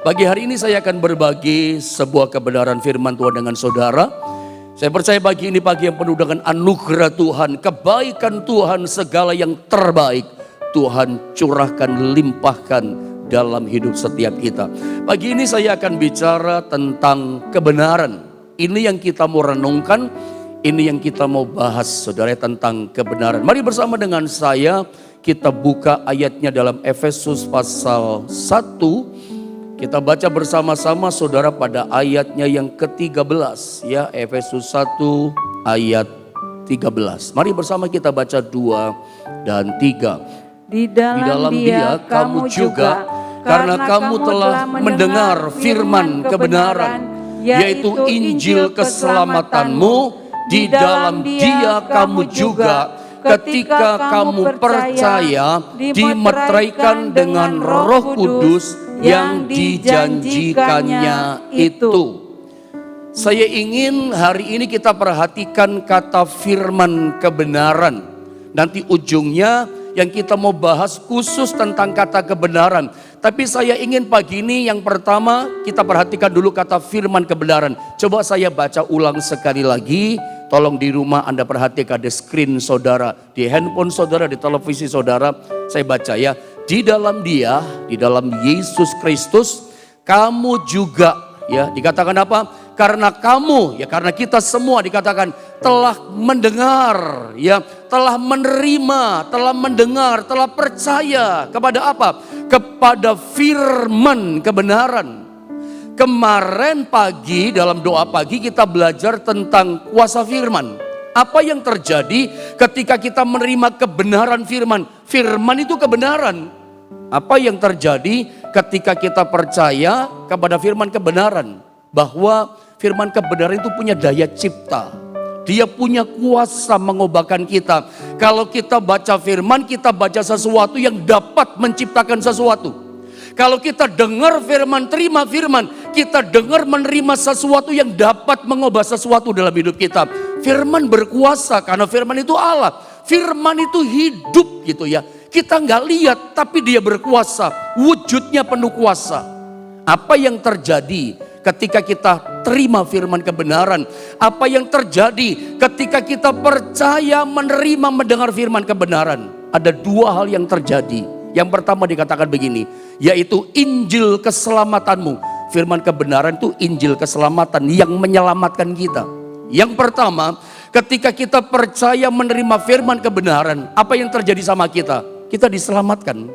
Pagi hari ini saya akan berbagi sebuah kebenaran firman Tuhan dengan saudara. Saya percaya pagi ini pagi yang penuh dengan anugerah Tuhan, kebaikan Tuhan, segala yang terbaik Tuhan curahkan, limpahkan dalam hidup setiap kita. Pagi ini saya akan bicara tentang kebenaran. Ini yang kita mau renungkan, ini yang kita mau bahas saudara, tentang kebenaran. Mari bersama dengan saya kita buka ayatnya dalam Efesus pasal 1. Kita baca bersama-sama saudara pada ayatnya yang ke-13 ya, Efesus 1 ayat 13. Mari bersama kita baca 2 dan 3. Di dalam dia kamu juga, karena kamu telah mendengar firman kebenaran, yaitu Injil keselamatanmu. Di dalam dia kamu juga, ketika kamu percaya, dimeteraikan dengan Roh Kudus yang dijanjikannya itu. Saya ingin hari ini kita perhatikan kata firman kebenaran. Nanti ujungnya yang kita mau bahas khusus tentang kata kebenaran. Tapi saya ingin pagi ini yang pertama kita perhatikan dulu kata firman kebenaran. Coba saya baca ulang sekali lagi. Tolong di rumah Anda perhatikan di screen saudara, di handphone saudara, di televisi saudara. Saya baca ya. Di dalam dia, di dalam Yesus Kristus, kamu juga ya, dikatakan apa? Karena kamu, ya karena kita semua dikatakan telah mendengar, ya telah menerima, telah mendengar, telah percaya kepada apa? Kepada firman kebenaran. Kemarin pagi dalam doa pagi kita belajar tentang kuasa firman. Apa yang terjadi ketika kita menerima kebenaran firman? Firman itu kebenaran. Apa yang terjadi ketika kita percaya kepada firman kebenaran? Bahwa firman kebenaran itu punya daya cipta. Dia punya kuasa mengubahkan kita. Kalau kita baca firman, kita baca sesuatu yang dapat menciptakan sesuatu. Kalau kita dengar firman, terima firman, kita dengar menerima sesuatu yang dapat mengubah sesuatu dalam hidup kita. Firman berkuasa karena firman itu Allah. Firman itu hidup gitu ya. Kita nggak lihat tapi dia berkuasa. Wujudnya penuh kuasa. Apa yang terjadi ketika kita terima firman kebenaran? Apa yang terjadi ketika kita percaya, menerima, mendengar firman kebenaran? Ada dua hal yang terjadi. Yang pertama dikatakan begini, yaitu Injil keselamatanmu. Firman kebenaran itu Injil keselamatan yang menyelamatkan kita. Yang pertama, ketika kita percaya menerima firman kebenaran, apa yang terjadi sama kita? Kita diselamatkan.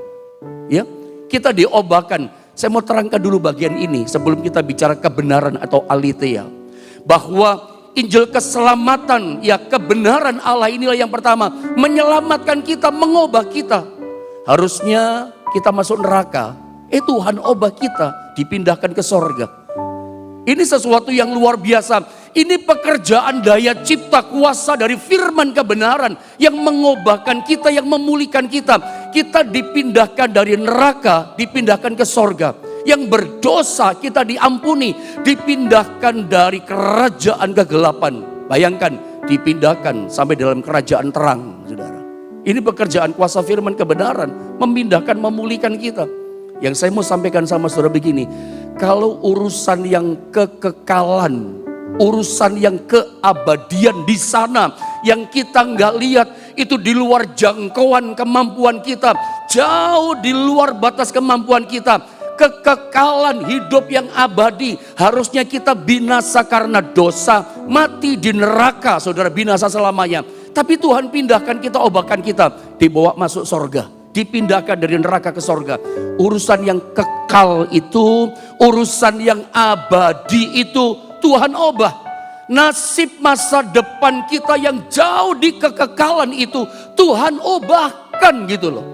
Ya, kita diobahkan. Saya mau terangkan dulu bagian ini sebelum kita bicara kebenaran atau aletheia. Bahwa Injil keselamatan, ya kebenaran Allah inilah yang pertama menyelamatkan kita, mengubah kita. Harusnya kita masuk neraka, Tuhan ubah kita, dipindahkan ke sorga. Ini sesuatu yang luar biasa. Ini pekerjaan daya cipta kuasa dari firman kebenaran yang mengubahkan kita, yang memulihkan kita. Kita dipindahkan dari neraka, dipindahkan ke sorga. Yang berdosa kita diampuni, dipindahkan dari kerajaan kegelapan. Bayangkan, dipindahkan sampai dalam kerajaan terang, saudara. Ini pekerjaan kuasa firman kebenaran, memindahkan, memulihkan kita. Yang saya mau sampaikan sama saudara begini, kalau urusan yang kekekalan, urusan yang keabadian di sana, yang kita nggak lihat, itu di luar jangkauan kemampuan kita, jauh di luar batas kemampuan kita. Kekekalan hidup yang abadi, harusnya kita binasa karena dosa, mati di neraka, saudara, binasa selamanya. Tapi Tuhan pindahkan kita, obahkan kita, dibawa masuk sorga, dipindahkan dari neraka ke sorga. Urusan yang kekal itu, urusan yang abadi itu Tuhan obah. Nasib masa depan kita yang jauh di kekekalan itu Tuhan obahkan gitu loh.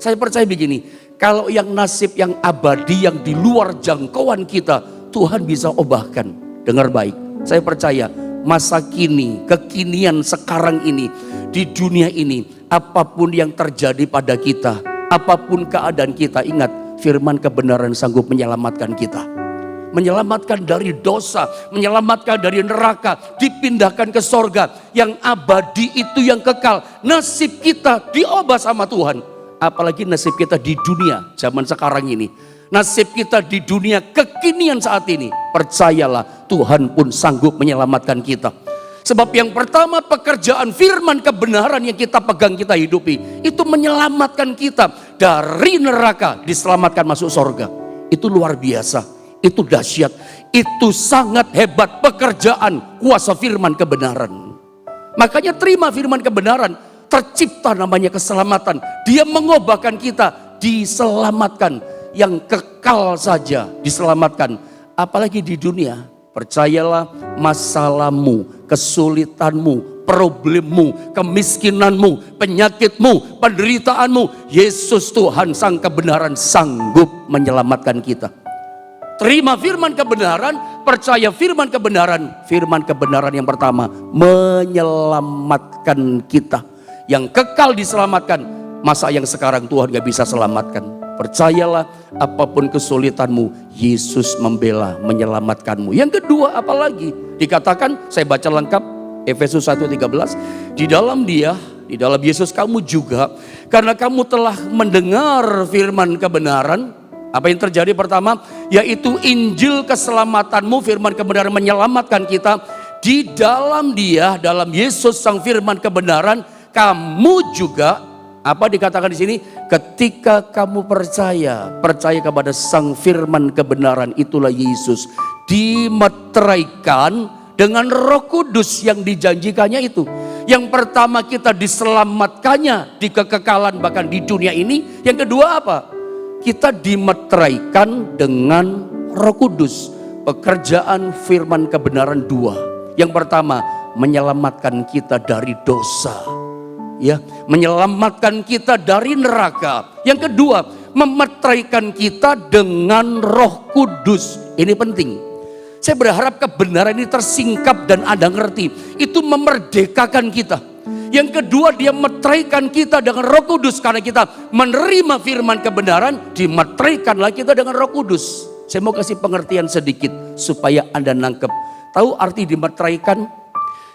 Saya percaya begini, kalau yang nasib yang abadi yang di luar jangkauan kita, Tuhan bisa obahkan. Dengar baik, saya percaya masa kini, kekinian sekarang ini, di dunia ini, apapun yang terjadi pada kita, apapun keadaan kita, ingat firman kebenaran sanggup menyelamatkan kita. Menyelamatkan dari dosa, menyelamatkan dari neraka, dipindahkan ke sorga. Yang abadi itu yang kekal. Nasib kita diubah sama Tuhan. Apalagi nasib kita di dunia zaman sekarang ini. nasib kita di dunia kekinian saat ini, percayalah Tuhan pun sanggup menyelamatkan kita. Sebab yang pertama, pekerjaan firman kebenaran yang kita pegang, kita hidupi, itu menyelamatkan kita dari neraka, diselamatkan masuk sorga. Itu luar biasa, itu dahsyat, itu sangat hebat pekerjaan kuasa firman kebenaran. Makanya terima firman kebenaran, tercipta namanya keselamatan. Dia mengubahkan kita, diselamatkan, yang kekal saja diselamatkan. Apalagi di dunia, percayalah masalahmu, kesulitanmu, problemmu, kemiskinanmu, penyakitmu, penderitaanmu, Yesus Tuhan Sang Kebenaran sanggup menyelamatkan kita. Terima firman kebenaran, percaya firman kebenaran. Firman kebenaran yang pertama, menyelamatkan kita. Yang kekal diselamatkan, masa yang sekarang Tuhan gak bisa selamatkan. Percayalah apapun kesulitanmu, Yesus membela, menyelamatkanmu. Yang kedua apalagi? Dikatakan, saya baca lengkap, Efesus 1:13. Di dalam Dia, di dalam Yesus kamu juga, karena kamu telah mendengar firman kebenaran. Apa yang terjadi pertama? Yaitu Injil keselamatanmu, firman kebenaran menyelamatkan kita. Di dalam Dia, dalam Yesus Sang firman kebenaran, kamu juga, apa dikatakan di sini? Ketika kamu percaya kepada Sang firman kebenaran, itulah Yesus, dimeteraikan dengan Roh Kudus yang dijanjikannya itu. Yang pertama kita diselamatkannya di kekekalan bahkan di dunia ini. Yang kedua apa? Kita dimeteraikan dengan Roh Kudus. Pekerjaan firman kebenaran dua. Yang pertama, menyelamatkan kita dari dosa. Ya, menyelamatkan kita dari neraka. Yang kedua, memeteraikan kita dengan Roh Kudus. Ini penting. Saya berharap kebenaran ini tersingkap dan Anda ngerti. Itu memerdekakan kita. Yang kedua, dia meteraikan kita dengan Roh Kudus. Karena kita menerima firman kebenaran, dimeteraikanlah kita dengan Roh Kudus. Saya mau kasih pengertian sedikit supaya Anda nangkep. Tahu arti dimeteraikan?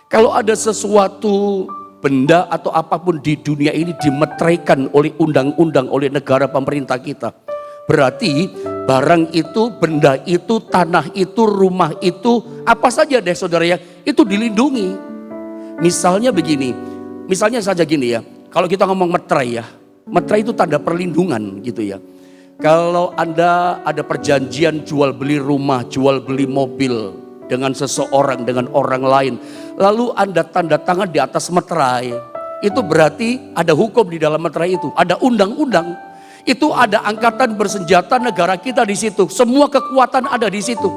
Kalau ada sesuatu benda atau apapun di dunia ini dimeteraikan oleh undang-undang, oleh negara pemerintah kita, berarti barang itu, benda itu, tanah itu, rumah itu, apa saja deh saudara ya, itu dilindungi. Misalnya begini, misalnya saja gini ya, kalau kita ngomong meterai ya, meterai itu tanda perlindungan gitu ya. Kalau Anda ada perjanjian jual beli rumah, jual beli mobil dengan seseorang, dengan orang lain, lalu Anda tanda tangan di atas meterai, itu berarti ada hukum di dalam meterai itu, ada undang-undang. Itu ada angkatan bersenjata negara kita di situ, semua kekuatan ada di situ.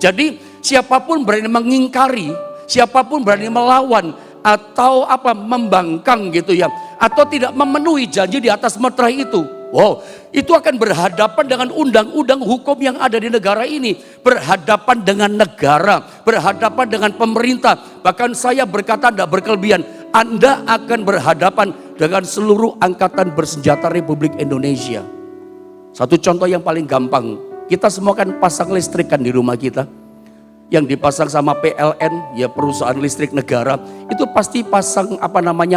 Jadi siapapun berani mengingkari, siapapun berani melawan atau membangkang gitu ya, atau tidak memenuhi janji di atas meterai itu, wow, itu akan berhadapan dengan undang-undang hukum yang ada di negara ini, berhadapan dengan negara, berhadapan dengan pemerintah. Bahkan saya berkata tidak berkelebihan, Anda akan berhadapan dengan seluruh angkatan bersenjata Republik Indonesia. Satu contoh yang paling gampang, kita semua kan pasang listrik kan di rumah kita. Yang dipasang sama PLN, ya perusahaan listrik negara, itu pasti pasang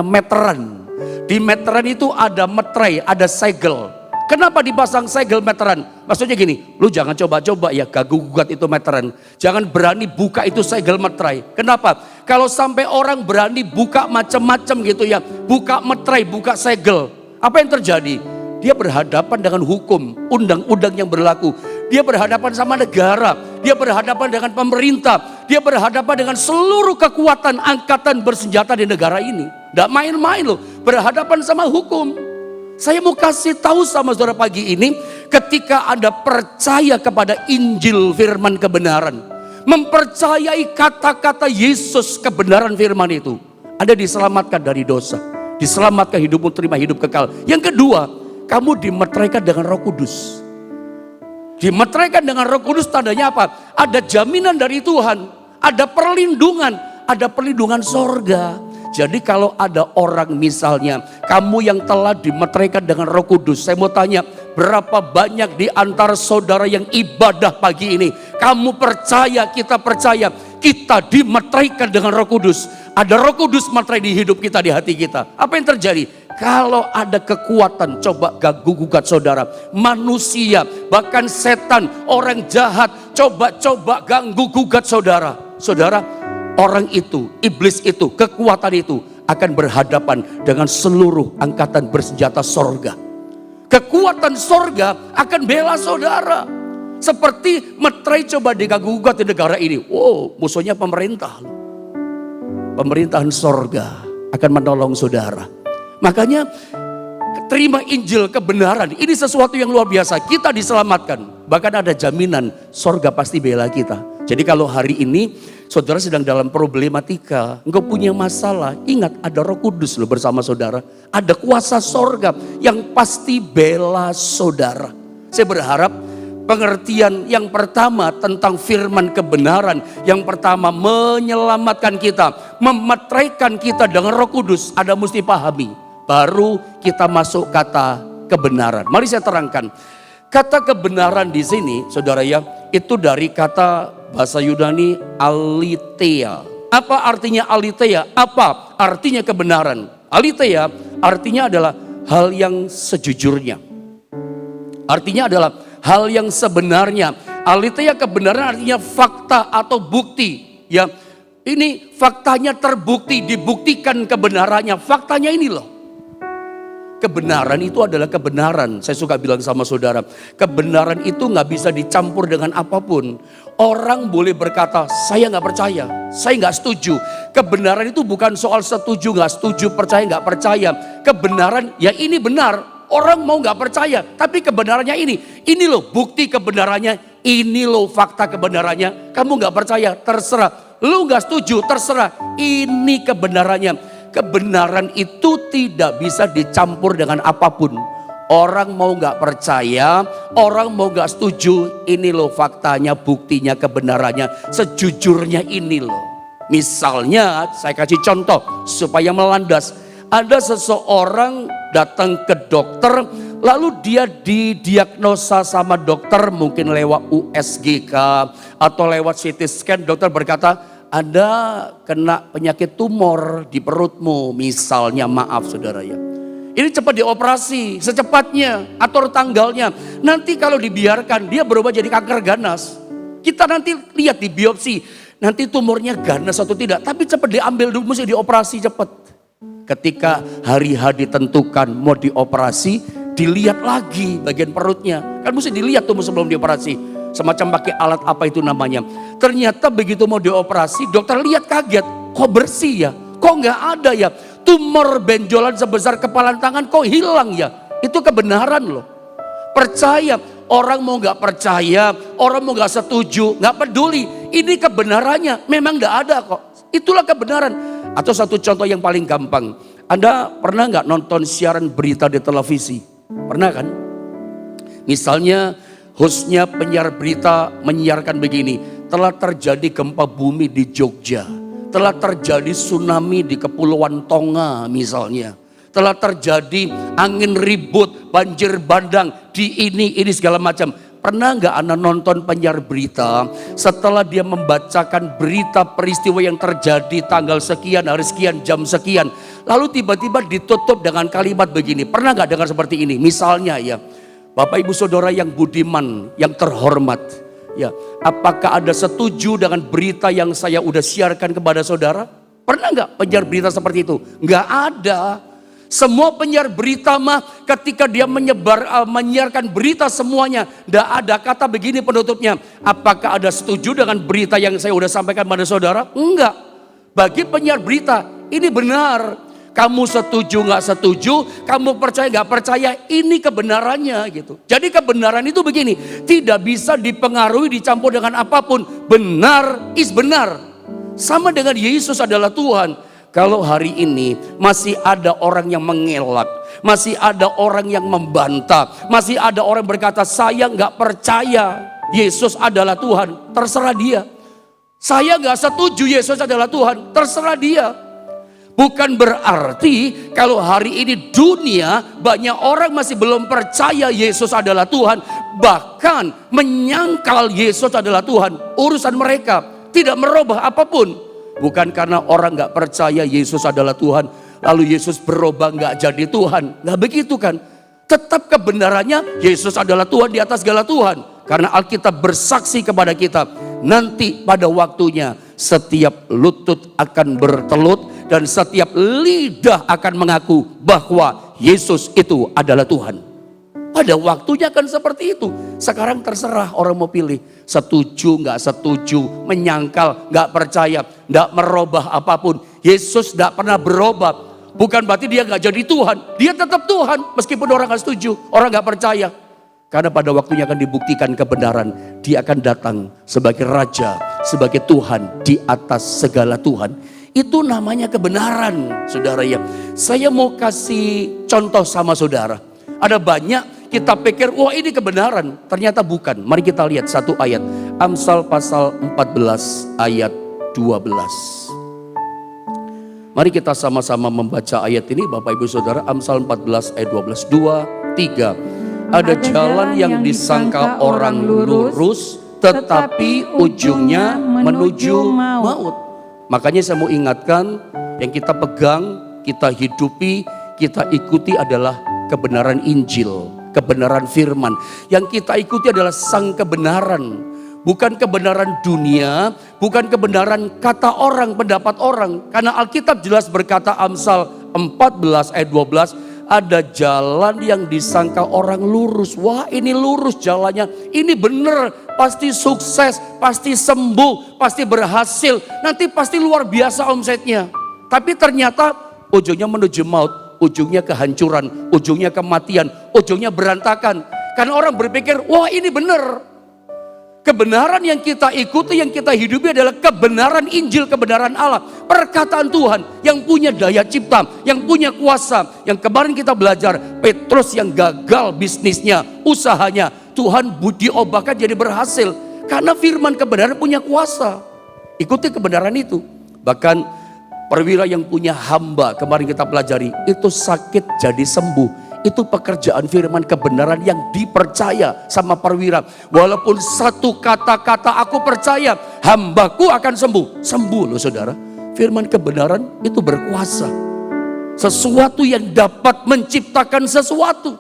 meteran. Di meteran itu ada meterai, ada segel. Kenapa dipasang segel meteran? Maksudnya gini, lu jangan coba-coba ya gugat itu meteran. Jangan berani buka itu segel meterai. Kenapa? Kalau sampai orang berani buka macam-macam gitu ya, buka meterai, buka segel, apa yang terjadi? Dia berhadapan dengan hukum, undang-undang yang berlaku. Dia berhadapan sama negara, dia berhadapan dengan pemerintah, dia berhadapan dengan seluruh kekuatan angkatan bersenjata di negara ini. Tidak main-main loh, berhadapan sama hukum. Saya mau kasih tahu sama saudara pagi ini, ketika Anda percaya kepada Injil firman kebenaran, mempercayai kata-kata Yesus kebenaran firman itu, Anda diselamatkan dari dosa, diselamatkan hidupmu, terima hidup kekal. Yang kedua, kamu dimeteraikan dengan Roh Kudus. Dimeteraikan dengan Roh Kudus tandanya apa? Ada jaminan dari Tuhan, ada perlindungan sorga. Jadi kalau ada orang misalnya, kamu yang telah dimeteraikan dengan Roh Kudus, saya mau tanya, berapa banyak di antara saudara yang ibadah pagi ini, kamu percaya, kita percaya, kita dimeteraikan dengan Roh Kudus. Ada Roh Kudus meterai di hidup kita, di hati kita. Apa yang terjadi? Kalau ada kekuatan, coba ganggu gugat saudara. Manusia, bahkan setan, orang jahat, coba ganggu gugat saudara. Saudara, orang itu, iblis itu, kekuatan itu akan berhadapan dengan seluruh angkatan bersenjata sorga. Kekuatan sorga akan bela saudara. Seperti meterai coba diganggu gugat di negara ini. Wow, musuhnya pemerintah. Pemerintahan sorga akan menolong saudara. Makanya terima Injil kebenaran. Ini sesuatu yang luar biasa. Kita diselamatkan. Bahkan ada jaminan sorga pasti bela kita. Jadi kalau hari ini saudara sedang dalam problematika, engkau punya masalah, ingat ada Roh Kudus loh bersama saudara. Ada kuasa sorga yang pasti bela saudara. Saya berharap pengertian yang pertama tentang firman kebenaran, yang pertama menyelamatkan kita, memeteraikan kita dengan Roh Kudus, ada mesti pahami. Baru kita masuk kata kebenaran. Mari saya terangkan. Kata kebenaran di sini, saudara ya, itu dari kata bahasa Yunani aletheia. Apa artinya aletheia? Apa artinya kebenaran? Aletheia artinya adalah hal yang sejujurnya. Artinya adalah hal yang sebenarnya. Aletheia kebenaran artinya fakta atau bukti. Ya, ini faktanya terbukti, dibuktikan kebenarannya. Faktanya ini loh. Kebenaran itu adalah kebenaran. Saya suka bilang sama saudara, kebenaran itu nggak bisa dicampur dengan apapun. Orang boleh berkata, saya nggak percaya, saya nggak setuju. Kebenaran itu bukan soal setuju, nggak setuju, percaya, nggak percaya. Kebenaran, ya ini benar. Orang mau nggak percaya, tapi kebenarannya ini loh bukti kebenarannya, ini loh fakta kebenarannya. Kamu nggak percaya, terserah. Lu nggak setuju, terserah. Ini kebenarannya. Kebenaran itu tidak bisa dicampur dengan apapun. Orang mau nggak percaya, orang mau nggak setuju, ini loh faktanya, buktinya, kebenarannya, sejujurnya ini loh. Misalnya, saya kasih contoh supaya melandas. Ada seseorang datang ke dokter, lalu dia didiagnosa sama dokter mungkin lewat USG atau lewat CT scan. Dokter berkata, Anda kena penyakit tumor di perutmu, misalnya, maaf saudara ya. Ini cepat dioperasi, secepatnya, atur tanggalnya. Nanti kalau dibiarkan, dia berubah jadi kanker ganas. Kita nanti lihat di biopsi, nanti tumornya ganas atau tidak. Tapi cepat diambil dulu, mesti dioperasi cepat. Ketika hari H ditentukan mau dioperasi, dilihat lagi bagian perutnya. Kan mesti dilihat tuh sebelum dioperasi. Semacam pakai alat apa itu namanya. Ternyata begitu mau dioperasi, dokter lihat kaget. Kok bersih ya? Kok nggak ada ya? Tumor benjolan sebesar kepala tangan kok hilang ya? Itu kebenaran loh. Percaya, orang mau nggak percaya, orang mau nggak setuju, nggak peduli. Ini kebenarannya, memang nggak ada kok. Itulah kebenaran. Atau satu contoh yang paling gampang. Anda pernah nggak nonton siaran berita di televisi? Pernah kan? Misalnya hostnya penyiar berita menyiarkan begini, telah terjadi gempa bumi di Jogja, telah terjadi tsunami di Kepulauan Tonga misalnya, telah terjadi angin ribut, banjir bandang di ini segala macam. Pernah nggak Anda nonton penyiar berita setelah dia membacakan berita peristiwa yang terjadi tanggal sekian, hari sekian, jam sekian, lalu tiba-tiba ditutup dengan kalimat begini? Pernah nggak dengar seperti ini? Misalnya ya, Bapak Ibu Saudara yang budiman, yang terhormat, ya, apakah ada setuju dengan berita yang saya udah siarkan kepada saudara? Pernah nggak penyiar berita seperti itu? Nggak ada. Semua penyiar berita mah ketika dia menyiarkan berita semuanya, nggak ada kata begini penutupnya. Apakah ada setuju dengan berita yang saya udah sampaikan pada saudara? Enggak. Bagi penyiar berita ini benar. Kamu setuju nggak setuju, kamu percaya nggak percaya, ini kebenarannya gitu. Jadi kebenaran itu begini, tidak bisa dipengaruhi, dicampur dengan apapun. Benar is benar. Sama dengan Yesus adalah Tuhan. Kalau hari ini masih ada orang yang mengelak, masih ada orang yang membantah, masih ada orang berkata saya nggak percaya Yesus adalah Tuhan, terserah dia. Saya nggak setuju Yesus adalah Tuhan, terserah dia. Bukan berarti kalau hari ini dunia banyak orang masih belum percaya Yesus adalah Tuhan, bahkan menyangkal Yesus adalah Tuhan, urusan mereka. tidak merubah apapun. Bukan karena orang gak percaya Yesus adalah Tuhan, lalu Yesus berubah gak jadi Tuhan. Gak begitu kan? Tetap kebenarannya Yesus adalah Tuhan di atas segala Tuhan. Karena Alkitab bersaksi kepada kita, nanti pada waktunya setiap lutut akan bertelut dan setiap lidah akan mengaku bahwa Yesus itu adalah Tuhan. Pada waktunya kan seperti itu. Sekarang terserah orang mau pilih. Setuju, gak setuju, menyangkal, gak percaya, gak merubah apapun. Yesus gak pernah berubah. Bukan berarti dia gak jadi Tuhan. Dia tetap Tuhan meskipun orang gak setuju, orang gak percaya. Karena pada waktunya akan dibuktikan kebenaran. Dia akan datang sebagai Raja, sebagai Tuhan di atas segala Tuhan. Itu namanya kebenaran, saudara ya. Saya mau kasih contoh sama saudara. Ada banyak kita pikir, wah ini kebenaran. Ternyata bukan. Mari kita lihat satu ayat. Amsal pasal 14 ayat 12. Mari kita sama-sama membaca ayat ini Bapak Ibu Saudara. Amsal 14 ayat 12. 2, 3. Ada jalan yang disangka orang lurus, tetapi ujungnya menuju maut. Makanya saya mau ingatkan, yang kita pegang, kita hidupi, kita ikuti adalah kebenaran Injil, kebenaran firman. Yang kita ikuti adalah sang kebenaran. Bukan kebenaran dunia, bukan kebenaran kata orang, pendapat orang. Karena Alkitab jelas berkata Amsal 14 ayat 12, ada jalan yang disangka orang lurus. Wah ini lurus jalannya, ini benar, pasti sukses, pasti sembuh, pasti berhasil. Nanti pasti luar biasa omsetnya. Tapi ternyata ujungnya menuju maut, ujungnya kehancuran, ujungnya kematian, ujungnya berantakan. Karena orang berpikir, wah ini benar. Kebenaran yang kita ikuti, yang kita hidupi adalah kebenaran Injil, kebenaran Allah. Perkataan Tuhan yang punya daya cipta, yang punya kuasa. Yang kemarin kita belajar, Petrus yang gagal bisnisnya, usahanya. Tuhan diubahkan jadi berhasil. Karena firman kebenaran punya kuasa. Ikuti kebenaran itu. Bahkan perwira yang punya hamba, kemarin kita pelajari, itu sakit jadi sembuh. Itu pekerjaan firman kebenaran yang dipercaya sama perwira. Walaupun satu kata-kata aku percaya, hambaku akan sembuh. Sembuh loh saudara. Firman kebenaran itu berkuasa. Sesuatu yang dapat menciptakan sesuatu.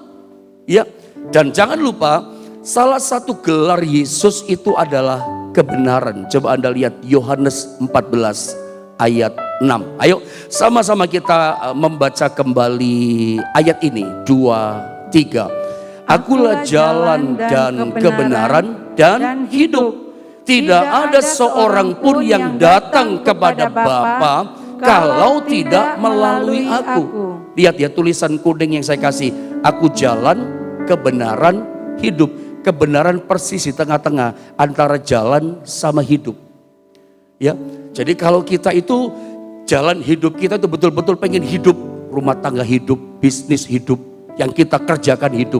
Ya, dan jangan lupa salah satu gelar Yesus itu adalah kebenaran. Coba Anda lihat Yohanes 14 ayat 6. Ayo sama-sama kita membaca kembali ayat ini. 2, 3. Akulah jalan dan kebenaran dan hidup. Tidak ada seorang pun yang datang kepada Bapa kalau tidak melalui aku. Lihat ya tulisan kuning yang saya kasih. Aku jalan, kebenaran, hidup. Kebenaran persis di tengah-tengah antara jalan sama hidup. Ya, jadi kalau kita itu jalan hidup kita itu betul-betul pengen hidup, rumah tangga hidup, bisnis hidup, yang kita kerjakan hidup.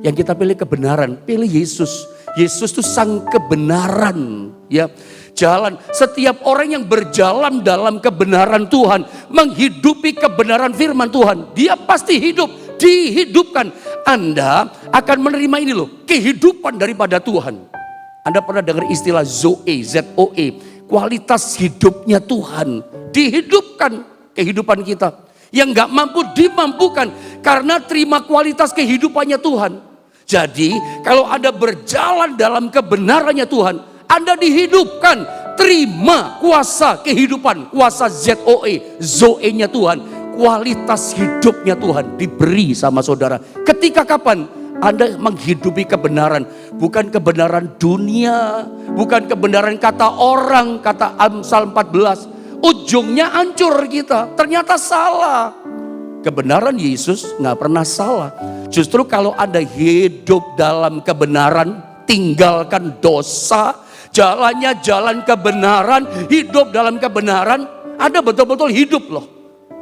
Yang kita pilih kebenaran, pilih Yesus. Yesus itu sang kebenaran, ya. Jalan, setiap orang yang berjalan dalam kebenaran Tuhan, menghidupi kebenaran firman Tuhan, dia pasti hidup, dihidupkan. Anda akan menerima ini loh, kehidupan daripada Tuhan. Anda pernah dengar istilah Zoe, Z-O-E, kualitas hidupnya Tuhan. Dihidupkan kehidupan kita. Yang gak mampu dimampukan karena terima kualitas kehidupannya Tuhan. Jadi kalau Anda berjalan dalam kebenarannya Tuhan, Anda dihidupkan. Terima kuasa kehidupan, kuasa Z-O-E, Zoe-nya Tuhan. Kualitas hidupnya Tuhan diberi sama saudara. Ketika kapan? Anda menghidupi kebenaran, bukan kebenaran dunia, bukan kebenaran kata orang, kata Amsal 14. Ujungnya hancur kita, ternyata salah. Kebenaran Yesus nggak pernah salah. Justru kalau Anda hidup dalam kebenaran, tinggalkan dosa, jalannya jalan kebenaran, hidup dalam kebenaran, Anda betul-betul hidup loh.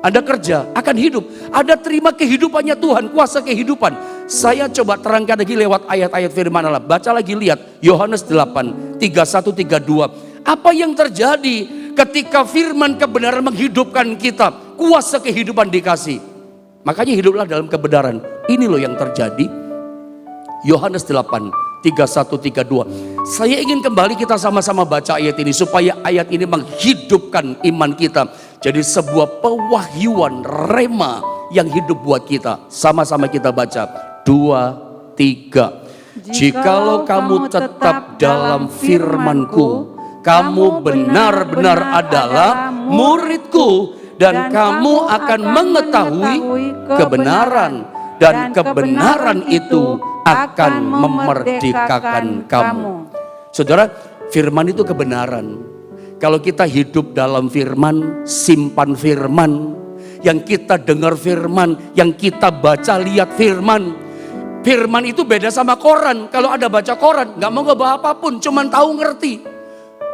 Anda kerja, akan hidup. Anda terima kehidupannya Tuhan, kuasa kehidupan. Saya coba terangkan lagi lewat ayat-ayat firman Allah. Baca lagi, lihat Yohanes 8, 31, 32. Apa yang terjadi ketika firman kebenaran menghidupkan kita? Kuasa kehidupan dikasih. Makanya hiduplah dalam kebenaran. Ini loh yang terjadi. Yohanes 8, 31-32. Saya ingin kembali kita sama-sama baca ayat ini supaya ayat ini menghidupkan iman kita. Jadi sebuah pewahyuan rema yang hidup buat kita. Sama-sama kita baca. 2, 3. Jikalau kamu tetap dalam firman-Ku, kamu benar-benar adalah murid-Ku, dan kamu akan mengetahui kebenaran, dan kebenaran itu akan memerdekakan kamu. Saudara, firman itu kebenaran. Kalau kita hidup dalam firman, simpan firman, yang kita dengar firman, yang kita baca lihat firman. Firman itu beda sama koran. Kalau ada baca koran, gak mau ngebah apapun, cuman tahu ngerti.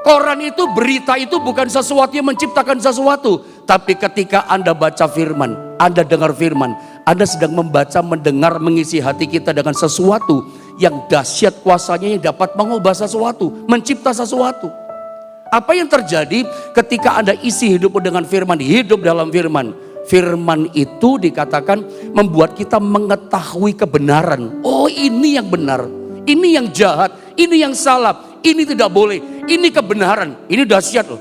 Koran itu, berita itu bukan sesuatu yang menciptakan sesuatu. Tapi ketika Anda baca firman, Anda dengar firman, Anda sedang membaca, mendengar, mengisi hati kita dengan sesuatu yang dahsyat kuasanya, yang dapat mengubah sesuatu, mencipta sesuatu. Apa yang terjadi ketika Anda isi hidupmu dengan firman, hidup dalam firman? Firman itu dikatakan membuat kita mengetahui kebenaran. Oh, ini yang benar, ini yang jahat, ini yang salah, ini tidak boleh, ini kebenaran, ini dahsyat loh.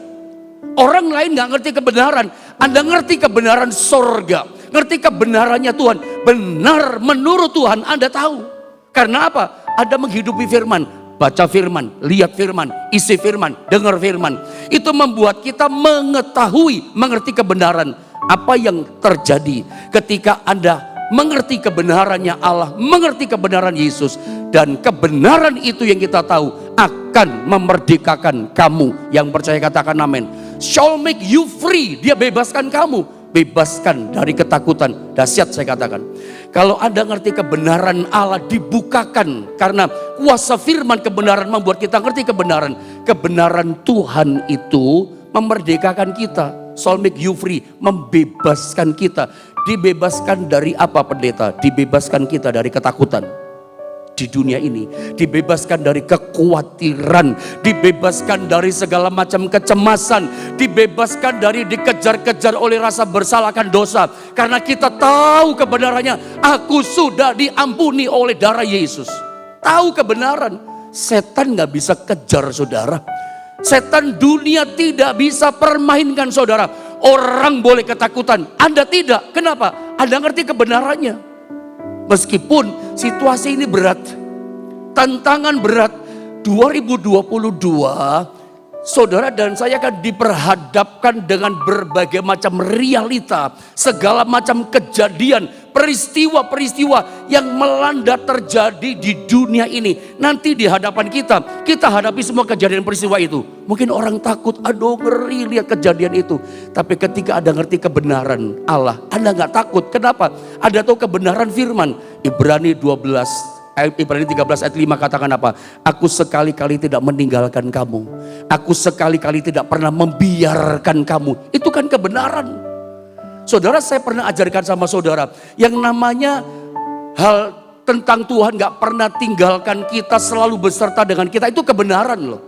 Orang lain gak ngerti kebenaran, Anda ngerti kebenaran sorga, ngerti kebenarannya Tuhan, benar menurut Tuhan Anda tahu. Karena apa? Anda menghidupi firman, baca firman, lihat firman, isi firman, dengar firman. Itu membuat kita mengetahui, mengerti kebenaran. Apa yang terjadi ketika Anda mengerti kebenarannya Allah, mengerti kebenaran Yesus, dan kebenaran itu yang kita tahu akan memerdekakan kamu. Yang percaya katakan amin. Shall make you free, dia bebaskan kamu, bebaskan dari ketakutan. Dahsyat saya katakan. Kalau Anda ngerti kebenaran Allah dibukakan, karena kuasa firman kebenaran membuat kita ngerti kebenaran. Kebenaran Tuhan itu memerdekakan kita. Shall make you free, membebaskan kita. Dibebaskan dari apa pendeta? Dibebaskan kita dari ketakutan di dunia ini, dibebaskan dari kekhawatiran, dibebaskan dari segala macam kecemasan, dibebaskan dari dikejar-kejar oleh rasa bersalah akan dosa. Karena kita tahu kebenarannya, aku sudah diampuni oleh darah Yesus. Tahu kebenaran, setan gak bisa kejar saudara. Setan dunia tidak bisa permainkan saudara. Orang boleh ketakutan, Anda tidak. Kenapa? Anda ngerti kebenarannya. Meskipun situasi ini berat, tantangan berat, 2022 saudara dan saya akan diperhadapkan dengan berbagai macam realita, segala macam kejadian, peristiwa-peristiwa yang melanda terjadi di dunia ini. Nanti di hadapan kita hadapi semua kejadian peristiwa itu. Mungkin orang takut, aduh ngeri lihat kejadian itu. Tapi ketika Anda ngerti kebenaran Allah, Anda gak takut. Kenapa? Anda tahu kebenaran firman. Ibrani 13 ayat 5 katakan apa? Aku sekali-kali tidak meninggalkan kamu. Aku sekali-kali tidak pernah membiarkan kamu. Itu kan kebenaran. Saudara, saya pernah ajarkan sama saudara, yang namanya hal tentang Tuhan gak pernah tinggalkan kita, selalu beserta dengan kita, itu kebenaran loh.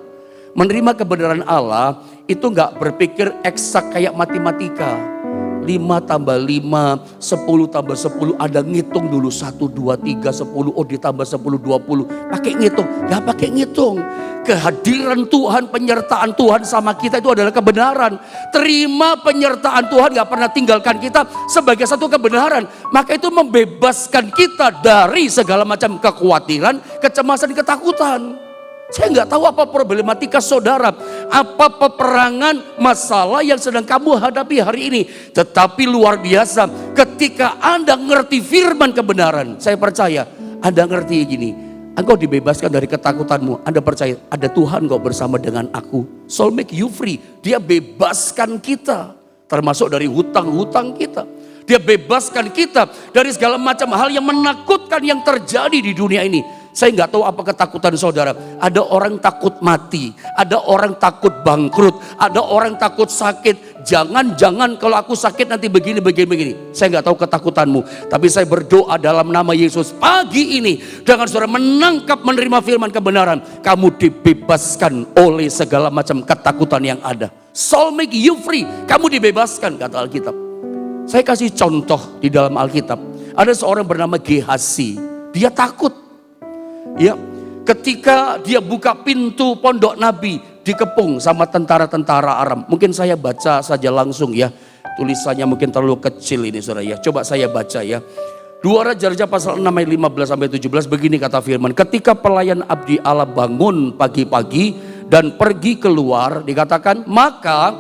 Menerima kebenaran Allah itu gak berpikir eksak kayak matematika. 5 tambah 5, 10 tambah 10, ada ngitung dulu 1, 2, 3, 10, oh ditambah 10, 20. Pakai ngitung, gak pakai ngitung. Kehadiran Tuhan, penyertaan Tuhan sama kita itu adalah kebenaran. Terima penyertaan Tuhan, gak pernah tinggalkan kita sebagai satu kebenaran. Maka itu membebaskan kita dari segala macam kekhawatiran, kecemasan, ketakutan. Saya nggak tahu apa problematika saudara, apa peperangan, masalah yang sedang kamu hadapi hari ini. Tetapi luar biasa ketika Anda ngerti firman kebenaran. Saya percaya Anda ngerti gini, engkau dibebaskan dari ketakutanmu. Anda percaya ada Tuhan kok bersama dengan aku. Soul make you free. Dia bebaskan kita, termasuk dari hutang-hutang kita. Dia bebaskan kita dari segala macam hal yang menakutkan yang terjadi di dunia ini. Saya nggak tahu apa ketakutan saudara. Ada orang takut mati, ada orang takut bangkrut, ada orang takut sakit. Jangan kalau aku sakit nanti begini. Saya nggak tahu ketakutanmu, tapi saya berdoa dalam nama Yesus pagi ini dengan saudara menangkap, menerima firman kebenaran, kamu dibebaskan oleh segala macam ketakutan yang ada. Soul make you free, kamu dibebaskan kata Alkitab. Saya kasih contoh di dalam Alkitab. Ada seorang bernama Gehazi, dia takut. Ya, ketika dia buka pintu pondok Nabi, dikepung sama tentara-tentara Aram. Mungkin saya baca saja langsung ya. Tulisannya mungkin terlalu kecil ini saudara ya. Coba saya baca ya. 2 Raja-Raja pasal 6 ayat 15 sampai 17 begini kata firman. Ketika pelayan abdi Allah bangun pagi-pagi dan pergi keluar, dikatakan maka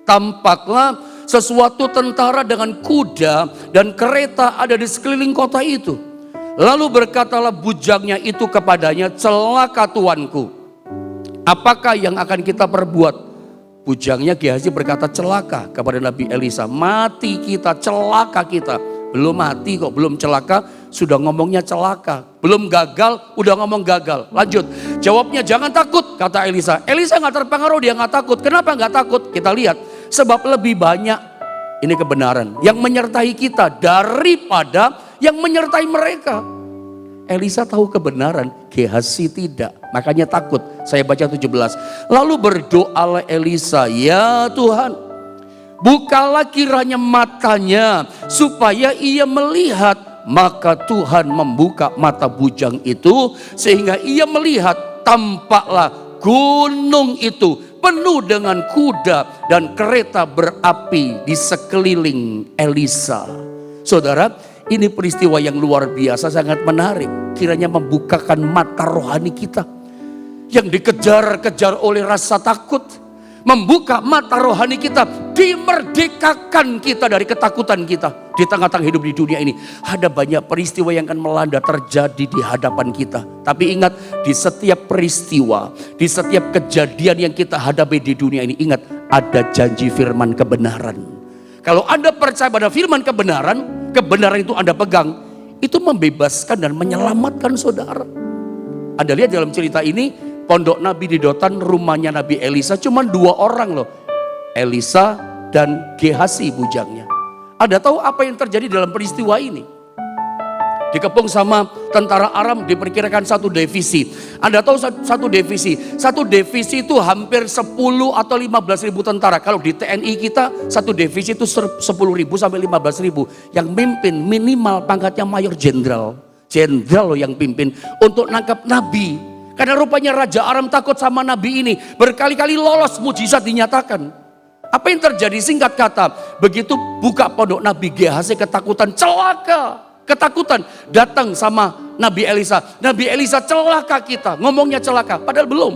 tampaklah sesuatu tentara dengan kuda dan kereta ada di sekeliling kota itu. Lalu berkatalah bujangnya itu kepadanya, celaka tuanku, apakah yang akan kita perbuat? Bujangnya Gehazi berkata celaka kepada Nabi Elisa, mati kita, celaka kita. Belum mati kok, belum celaka, sudah ngomongnya celaka. Belum gagal, udah ngomong gagal. Lanjut, jawabnya jangan takut, kata Elisa. Elisa gak terpengaruh, dia gak takut. Kenapa gak takut? Kita lihat, sebab lebih banyak, ini kebenaran, yang menyertai kita daripada yang menyertai mereka. Elisa tahu kebenaran, Gehazi tidak, makanya takut. Saya baca 17. Lalu berdoalah Elisa, ya Tuhan, bukalah kiranya matanya supaya ia melihat. Maka Tuhan membuka mata bujang itu sehingga ia melihat, tampaklah gunung itu penuh dengan kuda dan kereta berapi di sekeliling Elisa. Saudara, ini peristiwa yang luar biasa, sangat menarik. Kiranya membukakan mata rohani kita yang dikejar-kejar oleh rasa takut. Membuka mata rohani kita, dimerdekakan kita dari ketakutan kita. Di tengah-tengah hidup di dunia ini ada banyak peristiwa yang akan melanda terjadi di hadapan kita. Tapi ingat, di setiap peristiwa, di setiap kejadian yang kita hadapi di dunia ini, ingat ada janji firman kebenaran. Kalau Anda percaya pada firman kebenaran, kebenaran itu Anda pegang, itu membebaskan dan menyelamatkan saudara. Anda lihat dalam cerita ini, pondok Nabi di Dotan, rumahnya Nabi Elisa cuma 2 orang loh. Elisa dan Gehazi bujangnya. Anda tahu apa yang terjadi dalam peristiwa ini? Dikepung sama tentara Aram, diperkirakan 1 divisi. Anda tahu 1 divisi? 1 divisi itu hampir 10 atau 15 ribu tentara. Kalau di TNI kita 1 divisi itu 10 ribu sampai 15 ribu. Yang mimpin minimal pangkatnya mayor jenderal. Jenderal loh yang pimpin untuk nangkap Nabi. Karena rupanya Raja Aram takut sama Nabi ini. Berkali-kali lolos, mujizat dinyatakan. Apa yang terjadi? Singkat kata, begitu buka pondok Nabi, Gehazi ketakutan, celaka. Ketakutan datang sama Nabi Elisa. Nabi Elisa, celaka kita. Ngomongnya celaka, padahal belum.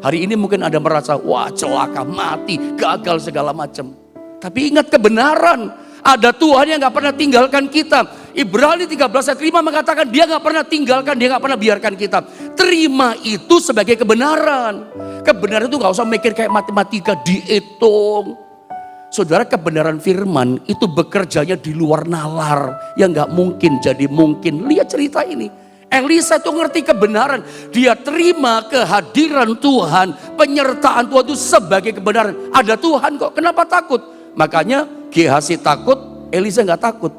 Hari ini mungkin Anda merasa, wah celaka, mati, gagal segala macam. Tapi ingat kebenaran. Ada Tuhan yang gak pernah tinggalkan kita. Ibrani 13 ayat 5 mengatakan dia gak pernah tinggalkan, dia gak pernah biarkan kita. Terima itu sebagai kebenaran. Kebenaran itu gak usah mikir kayak matematika, dihitung. Saudara, kebenaran firman itu bekerjanya di luar nalar. Yang gak mungkin jadi mungkin. Lihat cerita ini. Elisa itu ngerti kebenaran. Dia terima kehadiran Tuhan. Penyertaan Tuhan itu sebagai kebenaran. Ada Tuhan kok, kenapa takut? Makanya Gehazi takut, Elisa gak takut.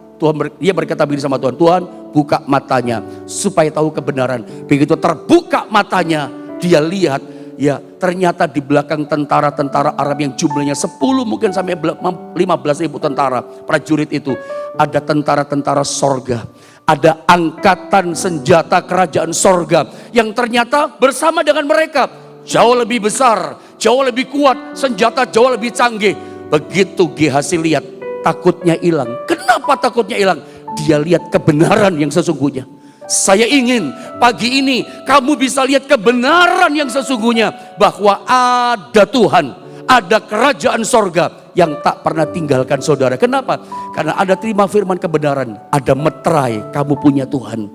Dia berkata begini sama Tuhan, Tuhan buka matanya supaya tahu kebenaran. Begitu terbuka matanya, dia lihat, ya ternyata di belakang tentara-tentara Arab yang jumlahnya 10 mungkin sampai 15 ribu tentara prajurit itu, ada tentara-tentara sorga, ada angkatan senjata kerajaan sorga yang ternyata bersama dengan mereka jauh lebih besar, jauh lebih kuat, senjata jauh lebih canggih. Begitu Gehazi lihat, takutnya hilang. Kenapa takutnya hilang? Dia lihat kebenaran yang sesungguhnya. Saya ingin pagi ini kamu bisa lihat kebenaran yang sesungguhnya. Bahwa ada Tuhan, ada kerajaan sorga yang tak pernah tinggalkan saudara. Kenapa? Karena Anda terima firman kebenaran. Ada meterai, kamu punya Tuhan.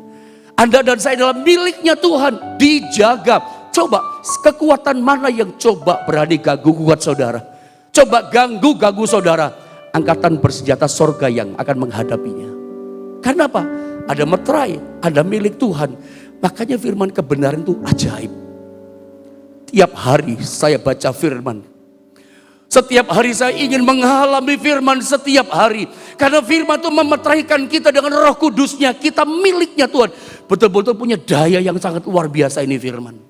Anda dan saya adalah miliknya Tuhan, dijaga. Coba kekuatan mana yang coba berani ganggu kuat saudara? Coba ganggu saudara. Angkatan bersenjata sorga yang akan menghadapinya. Karena apa? Ada meterai, ada milik Tuhan. Makanya firman kebenaran itu ajaib. Tiap hari saya baca firman. Setiap hari saya ingin mengalami firman setiap hari. Karena firman itu memeteraikan kita dengan Roh Kudusnya. Kita miliknya Tuhan. Betul-betul punya daya yang sangat luar biasa ini firman.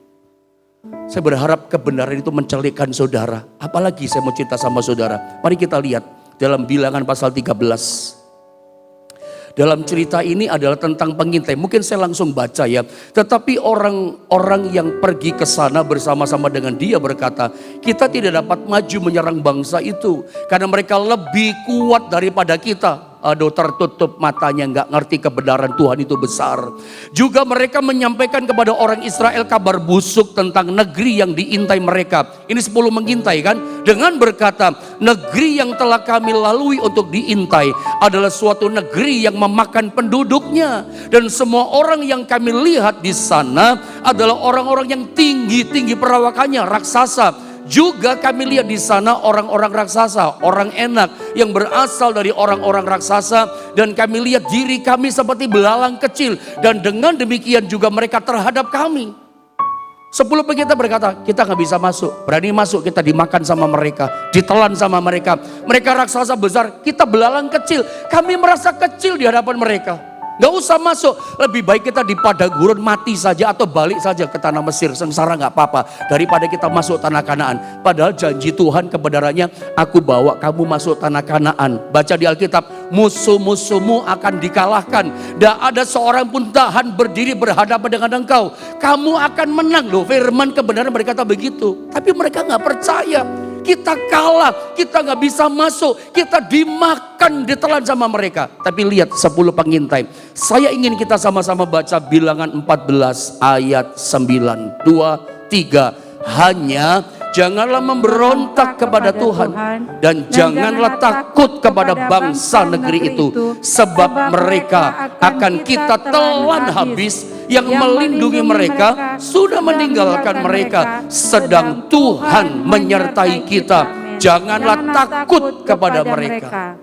Saya berharap kebenaran itu mencelikkan saudara. Apalagi saya mau cerita sama saudara. Mari kita lihat dalam Bilangan pasal 13. dalam cerita ini adalah tentang pengintai. Mungkin saya langsung baca ya. Tetapi orang-orang yang pergi ke sana bersama-sama dengan dia berkata, kita tidak dapat maju menyerang bangsa itu. Karena mereka lebih kuat daripada kita. Aduh, tertutup matanya, nggak ngerti kebenaran Tuhan itu besar. Juga mereka menyampaikan kepada orang Israel kabar busuk tentang negeri yang diintai mereka. Ini 10 mengintai kan? Dengan berkata, negeri yang telah kami lalui untuk diintai adalah suatu negeri yang memakan penduduknya. Dan semua orang yang kami lihat di sana adalah orang-orang yang tinggi-tinggi perawakannya, raksasa. Juga kami lihat di sana orang-orang raksasa, orang enak yang berasal dari orang-orang raksasa. Dan kami lihat diri kami seperti belalang kecil. Dan dengan demikian juga mereka terhadap kami. 10 pengintai berkata, kita gak bisa masuk. Berani masuk, kita dimakan sama mereka, ditelan sama mereka. Mereka raksasa besar, kita belalang kecil. Kami merasa kecil di hadapan mereka. Gak usah masuk, lebih baik kita di padang gurun mati saja atau balik saja ke tanah Mesir, sengsara gak apa-apa, daripada kita masuk tanah Kanaan. Padahal janji Tuhan kebenarannya, aku bawa kamu masuk tanah Kanaan. Baca di Alkitab, musuh-musuhmu akan dikalahkan. Dan ada seorang pun tahan berdiri berhadapan dengan engkau. Kamu akan menang loh, firman kebenaran berkata begitu. Tapi mereka gak percaya. Kita kalah, kita gak bisa masuk, kita dimakan, ditelan sama mereka. Tapi lihat 10 pengintai. Saya ingin kita sama-sama baca Bilangan 14 ayat 9, 2, 3. Hanya janganlah memberontak kepada Tuhan dan janganlah takut kepada bangsa negeri itu, sebab mereka akan kita telan habis. Yang melindungi mereka sudah meninggalkan mereka, sedang Tuhan menyertai kita. Janganlah takut kepada mereka.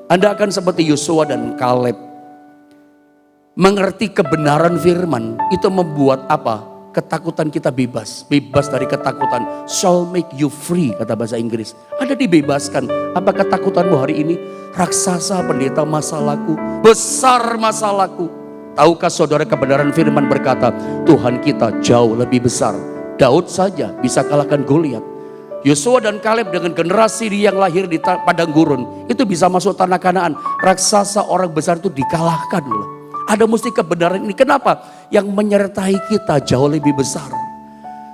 Anda akan seperti Yosua dan Kaleb, mengerti kebenaran firman. Itu membuat apa? Ketakutan kita bebas. Bebas dari ketakutan. Shall make you free, kata bahasa Inggris. Anda dibebaskan. Apa ketakutanmu hari ini? Raksasa, pendeta, masalahku, besar masalahku. Tahukah saudara, kebenaran firman berkata, Tuhan kita jauh lebih besar. Daud saja bisa kalahkan Goliat. Yosua dan Kaleb dengan generasi yang lahir di padang gurun itu bisa masuk tanah Kanaan. Raksasa orang besar itu dikalahkan loh. Ada mesti kebenaran ini. Kenapa? Yang menyertai kita jauh lebih besar.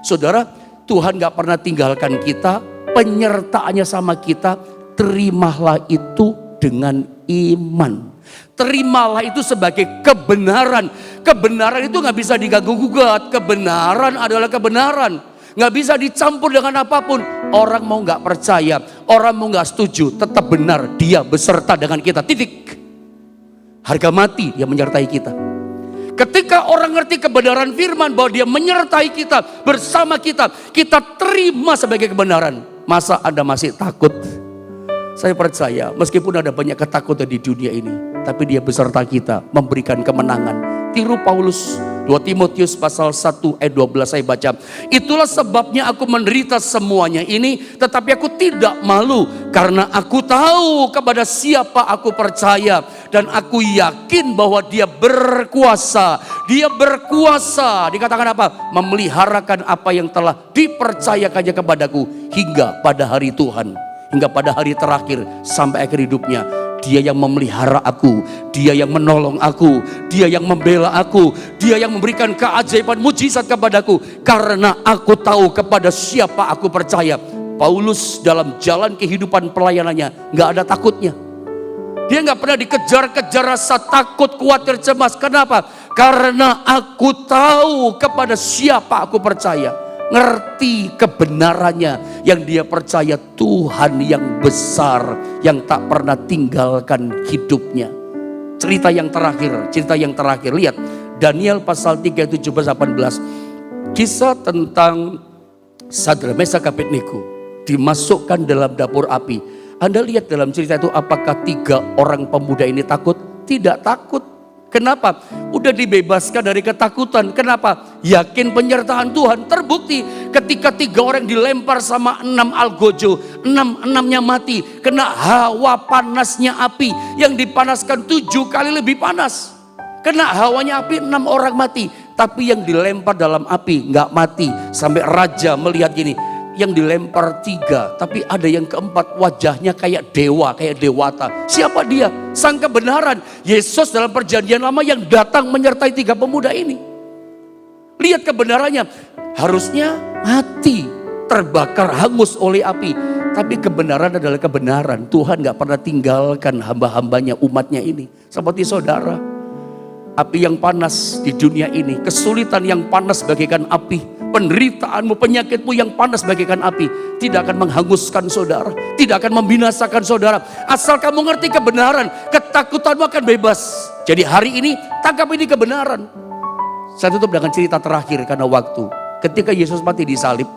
Saudara, Tuhan gak pernah tinggalkan kita. Penyertaannya sama kita. Terimalah itu dengan iman. Terimalah itu sebagai kebenaran. Kebenaran itu gak bisa diganggu-gugat. Kebenaran adalah kebenaran. Gak bisa dicampur dengan apapun. Orang mau gak percaya, orang mau gak setuju, tetap benar. Dia beserta dengan kita, titik. Harga mati dia menyertai kita. Ketika orang ngerti kebenaran firman bahwa dia menyertai kita, bersama kita, kita terima sebagai kebenaran. Masa Anda masih takut? Saya percaya meskipun ada banyak ketakutan di dunia ini, tapi dia beserta kita memberikan kemenangan. Tiru Paulus, 2 Timotius pasal 1 ayat 12 saya baca. Itulah sebabnya aku menderita semuanya ini, tetapi aku tidak malu. Karena aku tahu kepada siapa aku percaya. Dan aku yakin bahwa dia berkuasa. Dia berkuasa, dikatakan apa? Memeliharakan apa yang telah dipercayakannya kepadaku hingga pada hari Tuhan. Hingga pada hari terakhir sampai akhir hidupnya. Dia yang memelihara aku, dia yang menolong aku, dia yang membela aku, dia yang memberikan keajaiban mujizat kepadaku. Karena aku tahu kepada siapa aku percaya. Paulus dalam jalan kehidupan pelayanannya gak ada takutnya. Dia gak pernah dikejar-kejar rasa takut, khawatir, cemas. Kenapa? Karena aku tahu kepada siapa aku percaya. Ngerti kebenarannya, yang dia percaya Tuhan yang besar, yang tak pernah tinggalkan hidupnya. Cerita yang terakhir, lihat Daniel pasal 3, 17-18. Kisah tentang Sadrak, Mesak, Abednego dimasukkan dalam dapur api. Anda lihat dalam cerita itu, apakah 3 orang pemuda ini takut? Tidak takut. Kenapa? Udah dibebaskan dari ketakutan. Kenapa? Yakin penyertaan Tuhan. Terbukti ketika 3 orang dilempar sama 6 algojo, 6-6-nya mati. Kena hawa panasnya api yang dipanaskan 7 kali lebih panas. Kena hawanya api, 6 orang mati. Tapi yang dilempar dalam api nggak mati. Sampai raja melihat gini, yang dilempar 3, tapi ada yang keempat wajahnya kayak dewa, kayak dewata. Siapa dia? Sang kebenaran. Yesus dalam perjanjian lama yang datang menyertai 3 pemuda ini. Lihat kebenarannya. Harusnya mati, terbakar, hangus oleh api. Tapi kebenaran adalah kebenaran. Tuhan gak pernah tinggalkan hamba-hambanya, umatnya ini. Seperti saudara, api yang panas di dunia ini, kesulitan yang panas bagaikan api, penderitaanmu, penyakitmu yang panas bagaikan api, tidak akan menghanguskan saudara, tidak akan membinasakan saudara. Asal kamu ngerti kebenaran, ketakutanmu akan bebas. Jadi hari ini, tangkap ini kebenaran. Saya tutup dengan cerita terakhir karena waktu. Ketika Yesus mati di salib,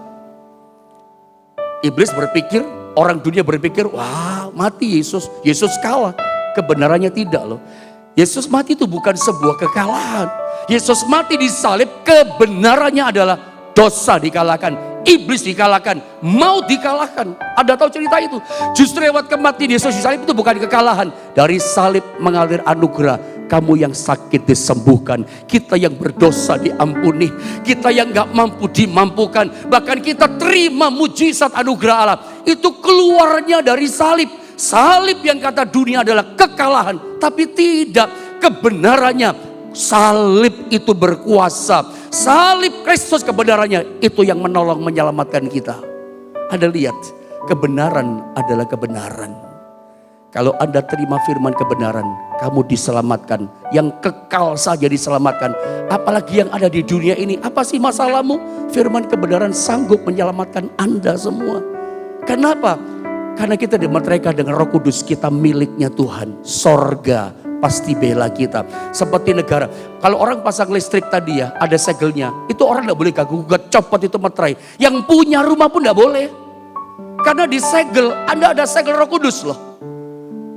iblis berpikir, orang dunia berpikir, wah mati Yesus, Yesus kalah. Kebenarannya tidak loh. Yesus mati itu bukan sebuah kekalahan. Yesus mati di salib, kebenarannya adalah dosa dikalahkan, iblis dikalahkan, maut dikalahkan. Ada tahu cerita itu? Justru lewat kematian Yesus di salib itu bukan kekalahan. Dari salib mengalir anugerah. Kamu yang sakit disembuhkan, kita yang berdosa diampuni, kita yang gak mampu dimampukan, bahkan kita terima mujizat anugerah Allah. Itu keluarnya dari salib. Salib yang kata dunia adalah kekalahan, tapi tidak, kebenarannya. Salib itu berkuasa. Salib Kristus kebenarannya itu yang menolong menyelamatkan kita. Anda lihat, kebenaran adalah kebenaran. Kalau Anda terima firman kebenaran, kamu diselamatkan. Yang kekal saja diselamatkan. Apalagi yang ada di dunia ini. Apa sih masalahmu? Firman kebenaran sanggup menyelamatkan Anda semua. Kenapa? Karena kita dimeteraikan dengan Roh Kudus, kita miliknya Tuhan. Sorga pasti bela kita. Seperti negara. Kalau orang pasang listrik tadi ya, ada segelnya. Itu orang gak boleh gugat, copot itu meterai. Yang punya rumah pun gak boleh. Karena di segel, Anda ada segel Roh Kudus loh.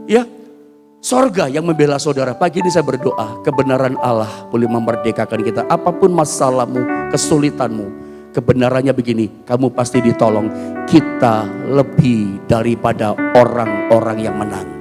Ya, sorga yang membela saudara. Pagi ini saya berdoa, kebenaran Allah boleh memerdekakan kita. Apapun masalahmu, kesulitanmu, kebenarannya begini, kamu pasti ditolong. Kita lebih daripada orang-orang yang menang.